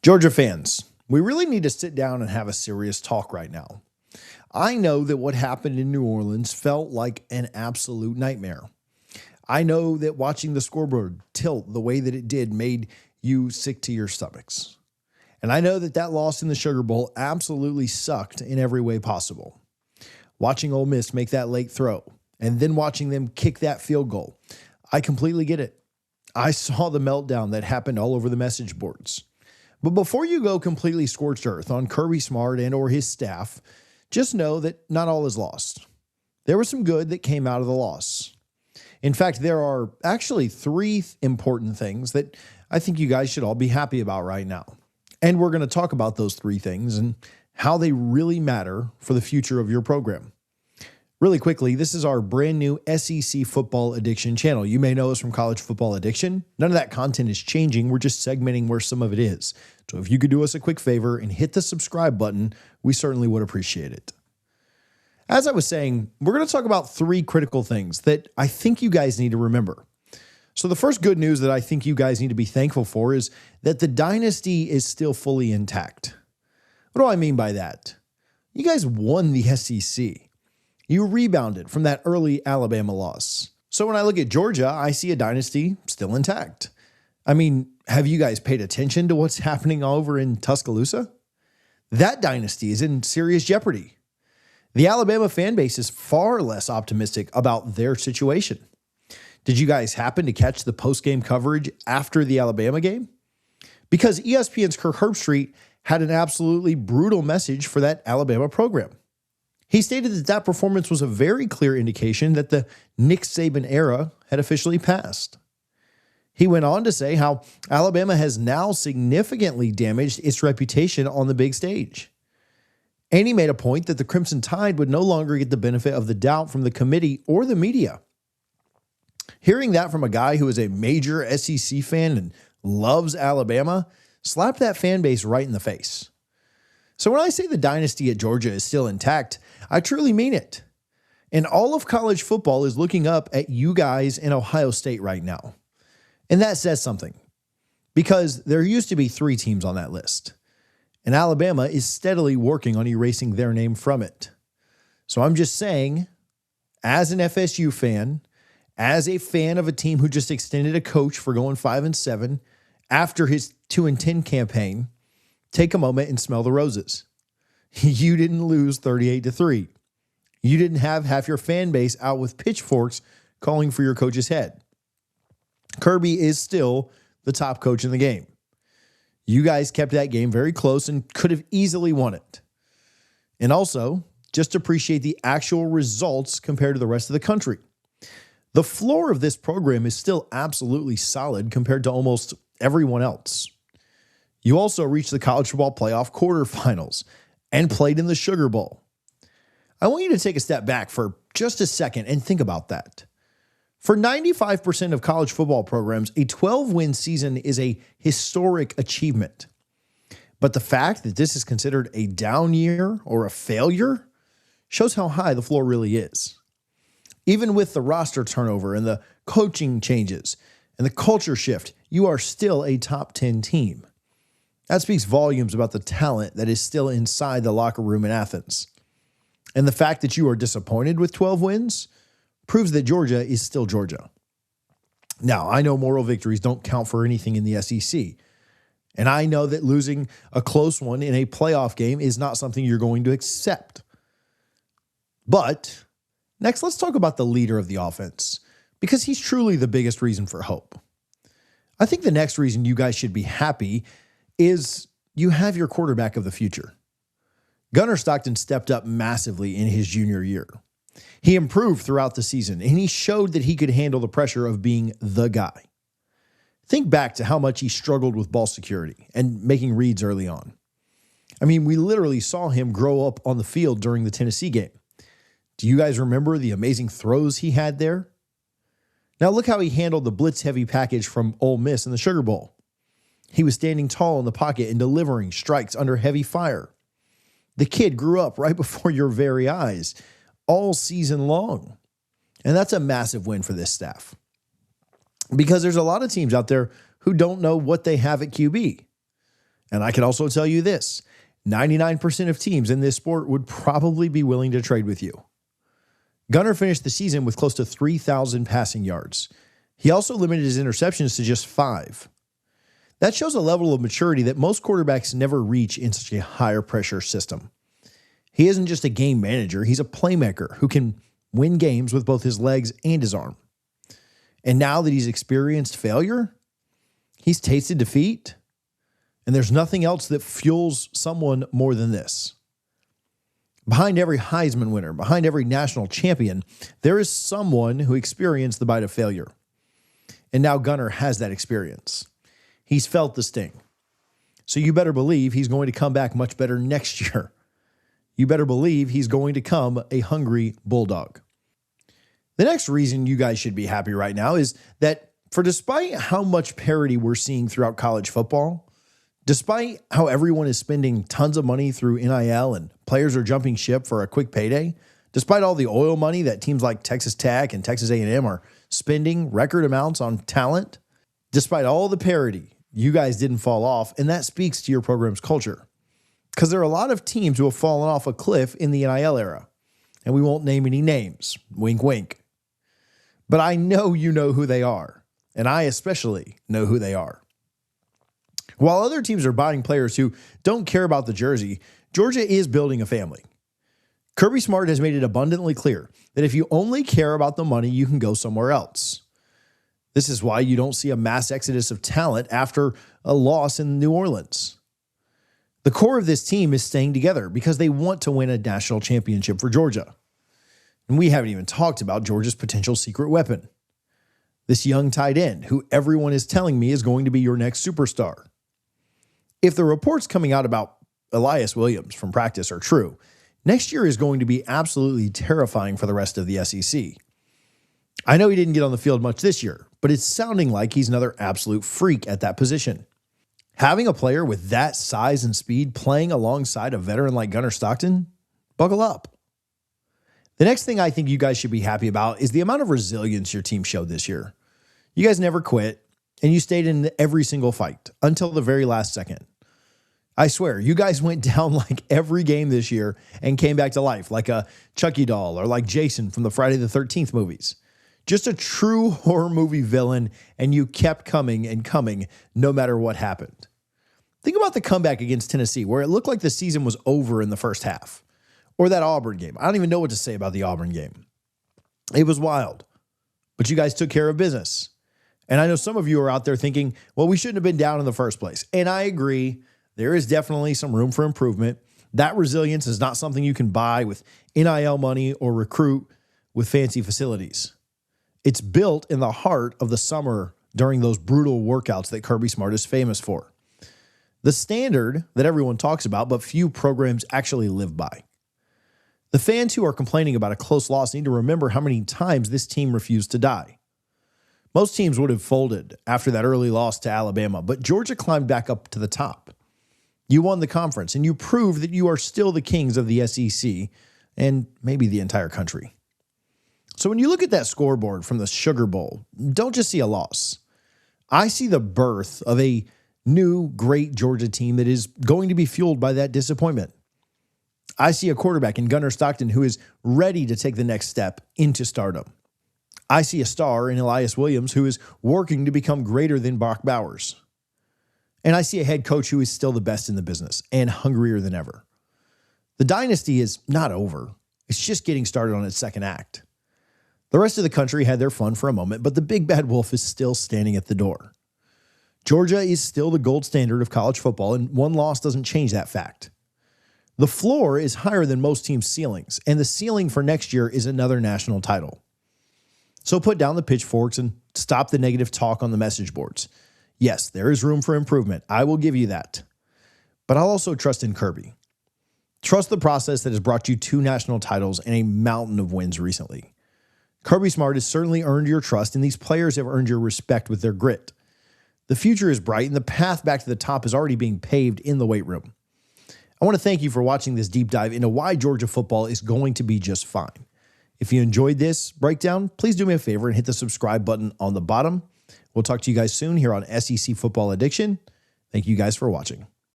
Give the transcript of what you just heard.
Georgia fans, we really need to sit down and have a serious talk right now. I know that what happened in New Orleans felt like an absolute nightmare. I know that watching the scoreboard tilt the way that it did made you sick to your stomachs. And I know that that loss in the Sugar Bowl absolutely sucked in every way possible. Watching Ole Miss make that late throw and then watching them kick that field goal, I completely get it. I saw the meltdown that happened all over the message boards. But before you go completely scorched earth on Kirby Smart and or his staff, just know that not all is lost. There was some good that came out of the loss. In fact, there are actually three important things that I think you guys should all be happy about right now. And we're going to talk about those three things and how they really matter for the future of your program. Really quickly, this is our brand new SEC Football Addiction channel. You may know us from College Football Addiction. None of that content is changing. We're just segmenting where some of it is. So if you could do us a quick favor and hit the subscribe button, we certainly would appreciate it. As I was saying, we're going to talk about three critical things that I think you guys need to remember. So the first good news that I think you guys need to be thankful for is that the dynasty is still fully intact. What do I mean by that? You guys won the SEC. You rebounded from that early Alabama loss. So when I look at Georgia, I see a dynasty still intact. I mean, have you guys paid attention to what's happening over in Tuscaloosa? That dynasty is in serious jeopardy. The Alabama fan base is far less optimistic about their situation. Did you guys happen to catch the post-game coverage after the Alabama game? Because ESPN's Kirk Herbstreit had an absolutely brutal message for that Alabama program. He stated that that performance was a very clear indication that the Nick Saban era had officially passed. He went on to say how Alabama has now significantly damaged its reputation on the big stage. And he made a point that the Crimson Tide would no longer get the benefit of the doubt from the committee or the media. Hearing that from a guy who is a major SEC fan and loves Alabama slapped that fan base right in the face. So when I say the dynasty at Georgia is still intact, I truly mean it. And all of college football is looking up at you guys in Ohio State right now. And that says something, because there used to be three teams on that list. And Alabama is steadily working on erasing their name from it. So I'm just saying, as an FSU fan, as a fan of a team who just extended a coach for going 5-7 after his 2-10 campaign, take a moment and smell the roses. You didn't lose 38-3. You didn't have half your fan base out with pitchforks calling for your coach's head. Kirby is still the top coach in the game. You guys kept that game very close and could have easily won it. And also, just appreciate the actual results compared to the rest of the country. The floor of this program is still absolutely solid compared to almost everyone else. You also reached the college football playoff quarterfinals and played in the Sugar Bowl. I want you to take a step back for just a second and think about that. For 95% of college football programs, a 12-win season is a historic achievement. But the fact that this is considered a down year or a failure shows how high the floor really is. Even with the roster turnover and the coaching changes and the culture shift, you are still a top 10 team. That speaks volumes about the talent that is still inside the locker room in Athens. And the fact that you are disappointed with 12 wins proves that Georgia is still Georgia. Now, I know moral victories don't count for anything in the SEC. And I know that losing a close one in a playoff game is not something you're going to accept. But next, let's talk about the leader of the offense, because he's truly the biggest reason for hope. I think the next reason you guys should be happy is you have your quarterback of the future. Gunnar Stockton stepped up massively in his junior year. He improved throughout the season, and he showed that he could handle the pressure of being the guy. Think back to how much he struggled with ball security and making reads early on. I mean, we literally saw him grow up on the field during the Tennessee game. Do you guys remember the amazing throws he had there? Now look how he handled the blitz-heavy package from Ole Miss in the Sugar Bowl. He was standing tall in the pocket and delivering strikes under heavy fire. The kid grew up right before your very eyes all season long. And that's a massive win for this staff. Because there's a lot of teams out there who don't know what they have at QB. And I can also tell you this, 99% of teams in this sport would probably be willing to trade with you. Gunnar finished the season with close to 3,000 passing yards. He also limited his interceptions to just 5. That shows a level of maturity that most quarterbacks never reach in such a higher pressure system. He isn't just a game manager, he's a playmaker who can win games with both his legs and his arm. And now that he's experienced failure, he's tasted defeat, and there's nothing else that fuels someone more than this. Behind every Heisman winner, behind every national champion, there is someone who experienced the bite of failure. And now Gunnar has that experience. He's felt the sting. So you better believe he's going to come back much better next year. You better believe he's going to come a hungry Bulldog. The next reason you guys should be happy right now is that for despite how much parity we're seeing throughout college football, despite how everyone is spending tons of money through NIL and players are jumping ship for a quick payday, despite all the oil money that teams like Texas Tech and Texas A&M are spending record amounts on talent, despite all the parity, you guys didn't fall off, and that speaks to your program's culture. Because there are a lot of teams who have fallen off a cliff in the NIL era, and we won't name any names, wink, wink. But I know you know who they are, and I especially know who they are. While other teams are buying players who don't care about the jersey, Georgia is building a family. Kirby Smart has made it abundantly clear that if you only care about the money, you can go somewhere else. This is why you don't see a mass exodus of talent after a loss in New Orleans. The core of this team is staying together because they want to win a national championship for Georgia. And we haven't even talked about Georgia's potential secret weapon. This young tight end who everyone is telling me is going to be your next superstar. If the reports coming out about Elias Williams from practice are true, next year is going to be absolutely terrifying for the rest of the SEC. I know he didn't get on the field much this year, but it's sounding like he's another absolute freak at that position. Having a player with that size and speed playing alongside a veteran like Gunnar Stockton, buckle up. The next thing I think you guys should be happy about is the amount of resilience your team showed this year. You guys never quit, and you stayed in every single fight until the very last second. I swear, you guys went down like every game this year and came back to life like a Chucky doll or like Jason from the Friday the 13th movies. Just a true horror movie villain, and you kept coming and coming no matter what happened. Think about the comeback against Tennessee, where it looked like the season was over in the first half. Or that Auburn game. I don't even know what to say about the Auburn game. It was wild, but you guys took care of business. And I know some of you are out there thinking, well, we shouldn't have been down in the first place. And I agree. There is definitely some room for improvement. That resilience is not something you can buy with NIL money or recruit with fancy facilities. It's built in the heart of the summer during those brutal workouts that Kirby Smart is famous for. The standard that everyone talks about, but few programs actually live by. The fans who are complaining about a close loss need to remember how many times this team refused to die. Most teams would have folded after that early loss to Alabama, but Georgia climbed back up to the top. You won the conference, and you proved that you are still the kings of the SEC and maybe the entire country. So when you look at that scoreboard from the Sugar Bowl, don't just see a loss. I see the birth of a new, great Georgia team that is going to be fueled by that disappointment. I see a quarterback in Gunnar Stockton who is ready to take the next step into stardom. I see a star in Elias Williams who is working to become greater than Brock Bowers. And I see a head coach who is still the best in the business and hungrier than ever. The dynasty is not over. It's just getting started on its second act. The rest of the country had their fun for a moment, but the big bad wolf is still standing at the door. Georgia is still the gold standard of college football, and one loss doesn't change that fact. The floor is higher than most teams' ceilings, and the ceiling for next year is another national title. So put down the pitchforks and stop the negative talk on the message boards. Yes, there is room for improvement. I will give you that. But I'll also trust in Kirby. Trust the process that has brought you 2 national titles and a mountain of wins recently. Kirby Smart has certainly earned your trust, and these players have earned your respect with their grit. The future is bright, and the path back to the top is already being paved in the weight room. I want to thank you for watching this deep dive into why Georgia football is going to be just fine. If you enjoyed this breakdown, please do me a favor and hit the subscribe button on the bottom. We'll talk to you guys soon here on SEC Football Addiction. Thank you guys for watching.